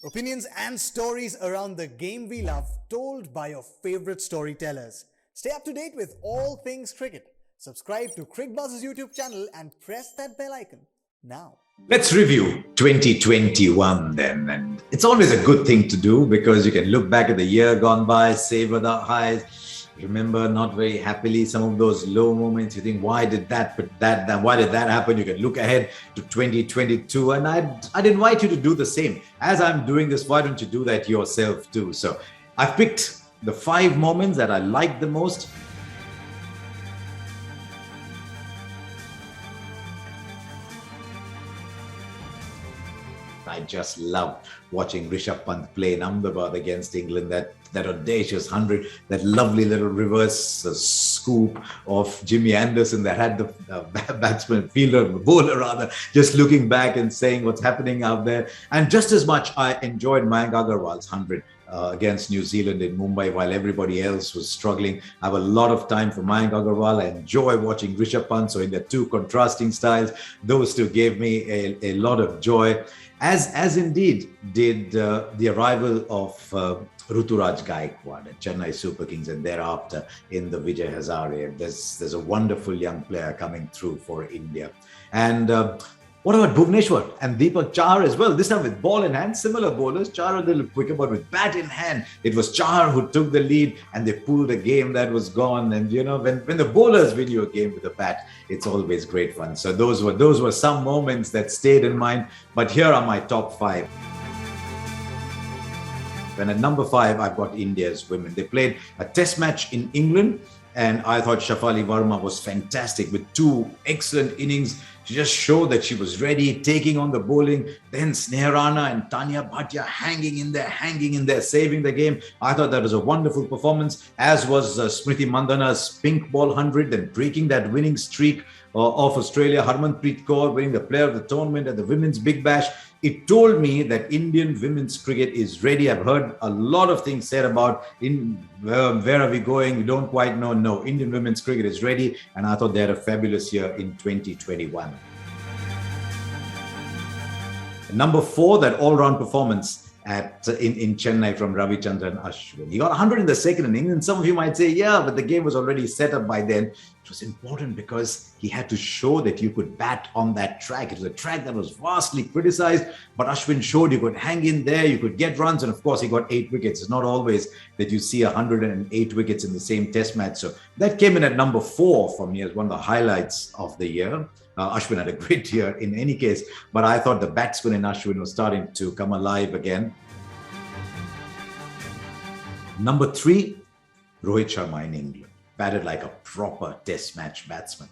Opinions and stories around the game we love, told by your favorite storytellers. Stay up to date with all things cricket. Subscribe to Cricbuzz's YouTube channel and press that bell icon now. Let's review 2021 then. And it's always a good thing to do because you can look back at the year gone by, savor the highs, remember not very happily some of those low moments. You think, why did that happen? You can look ahead to 2022. And I'd invite you to do the same. As I'm doing this, why don't you do that yourself too? So I've picked the 5 moments that I like the most. I just love watching Rishabh Pant play in Ahmedabad against England, that audacious 100, that lovely little reverse scoop of Jimmy Anderson that had the bowler rather, just looking back and saying what's happening out there. And just as much, I enjoyed Mayank Agarwal's 100 against New Zealand in Mumbai while everybody else was struggling. I have a lot of time for Mayank Agarwal. I enjoy watching Rishabh Pant. So in their two contrasting styles, those two gave me a lot of joy. As indeed did the arrival of Ruturaj Gaikwad at Chennai Super Kings, and thereafter in the Vijay Hazare. There's a wonderful young player coming through for India. And what about Bhuvneshwar and Deepak Chahar as well? This time with ball in hand, similar bowlers. Chahar a little quicker, but with bat in hand. It was Chahar who took the lead and they pulled a game that was gone. And you know, when the bowlers win you a game with a bat, it's always great fun. So those were some moments that stayed in mind. But here are my top 5. And at number 5, I've got India's women. They played a test match in England, and I thought Shafali Verma was fantastic with 2 excellent innings. She just showed that she was ready, taking on the bowling. Then Sneha Rana and Tanya Bhatia hanging in there, saving the game. I thought that was a wonderful performance, as was Smriti Mandhana's pink ball 100 and breaking that winning streak of Australia. Harmanpreet Kaur winning the player of the tournament at the Women's Big Bash. It told me that Indian women's cricket is ready. I've heard a lot of things said about where are we going? We don't quite know. No, Indian women's cricket is ready. And I thought they had a fabulous year in 2021. Number 4, that all-round performance in Chennai from Ravichandran Ashwin. He got 100 in the second inning, and some of you might say, yeah, but the game was already set up by then. It was important because he had to show that you could bat on that track. It was a track that was vastly criticized, but Ashwin showed you could hang in there, you could get runs, and of course he got 8 wickets. It's not always that you see 108 wickets in the same test match. So that came in at number 4 for me as one of the highlights of the year. Ashwin had a great year in any case, but I thought the batsman in Ashwin was starting to come alive again. Number 3, Rohit Sharma in England. Batted like a proper test match batsman.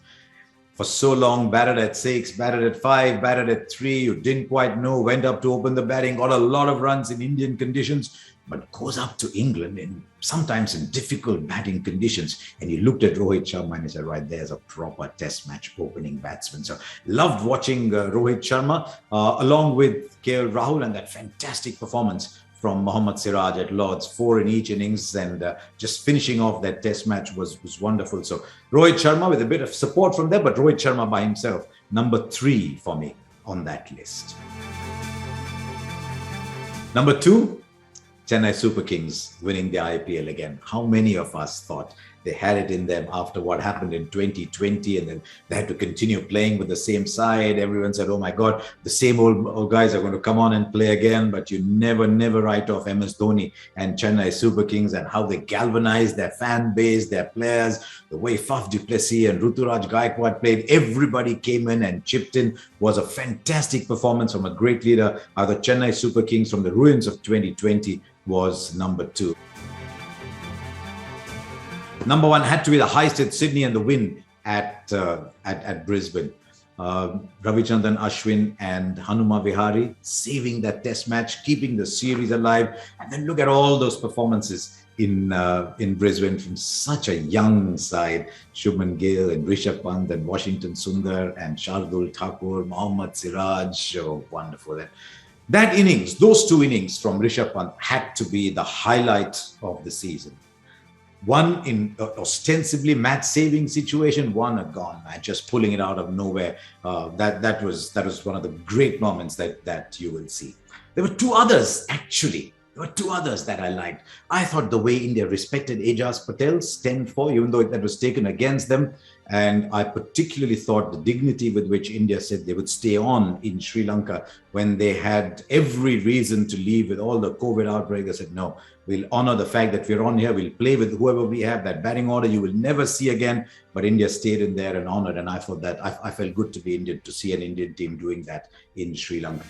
For so long, batted at 6, batted at 5, batted at 3. You didn't quite know, went up to open the batting, got a lot of runs in Indian conditions, but goes up to England and sometimes in difficult batting conditions. And you looked at Rohit Sharma and you said, right, there's a proper test match opening batsman. So loved watching Rohit Sharma along with KL Rahul and that fantastic performance from Mohammad Siraj at Lord's, 4 in each innings, and just finishing off that test match was wonderful. So Rohit Sharma with a bit of support from there, but Rohit Sharma by himself, number 3 for me on that list. Number 2, Chennai Super Kings winning the IPL again. How many of us thought they had it in them after what happened in 2020, and then they had to continue playing with the same side? Everyone said, oh my God, the same old guys are going to come on and play again. But you never write off MS Dhoni and Chennai Super Kings and how they galvanized their fan base, their players, the way Faf du Plessis and Ruturaj Gaikwad played. Everybody came in and chipped in. Was a fantastic performance from a great leader. The Chennai Super Kings from the ruins of 2020 was number 2. Number 1 had to be the heist at Sydney and the win at Brisbane. Ravichandran Ashwin and Hanuma Vihari saving that test match, keeping the series alive. And then look at all those performances in Brisbane from such a young side. Shubman Gill and Rishabh Pant and Washington Sundar and Shardul Thakur, Mohammad Siraj. Oh, wonderful. That innings, those 2 innings from Rishabh Pant had to be the highlight of the season. One in ostensibly match-saving situation, one a gone match, just pulling it out of nowhere. That was one of the great moments that you will see. There were two others, actually. There were two others that I liked. I thought the way India respected Ajaz Patel's 10-4, even though that was taken against them. And I particularly thought the dignity with which India said they would stay on in Sri Lanka when they had every reason to leave with all the COVID outbreak. They said, no, we'll honor the fact that we're on here. We'll play with whoever we have. That batting order you will never see again. But India stayed in there and honored. And I thought that I felt good to be Indian, to see an Indian team doing that in Sri Lanka.